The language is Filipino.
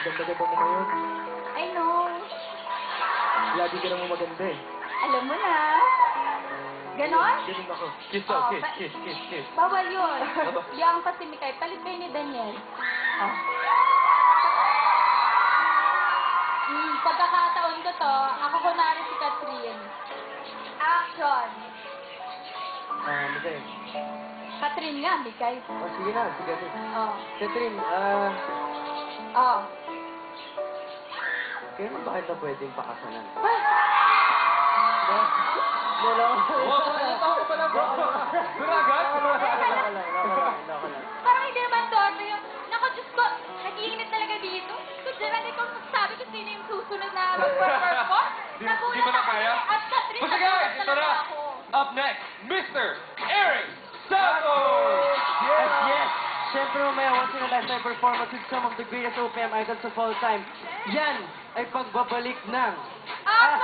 Ganda-ganda mo ngayon. I know. Lagi ka naman maganda eh. Alam mo na. Ganon? Ganun ako. Kiss daw, Oh, kiss, pa- kiss, kiss, kiss. Bawal yun. Aba. Yang kasi Mikay, palit kayo ni Daniel. Oh. Pagkakataon ko to, ako kunwari si Catherine. Action! Miguel. Catherine nga, Mikay. Oh, sige na, sige. Oh. Catherine, Oh. kailan ba kita pwedeng pakasalan? Ay! Wala ko. Ano tao pa lang, bro? Duragat? Parang hindi naman to. Yung, naku, Diyos ko, nag-iinit talaga dito. So, Gerald, ikaw magsabi kung sino yung susunod na mag-perform. Di ba na kaya? At Catherine, Basta guys, nagulat ito talaga na. ako. Up next, Mr. Eric Santos! Yes, yes! Siyempre mamaya, once in a lifetime performance with some of the greatest OPM idols of all time. Yan ay pagbabalik ng... At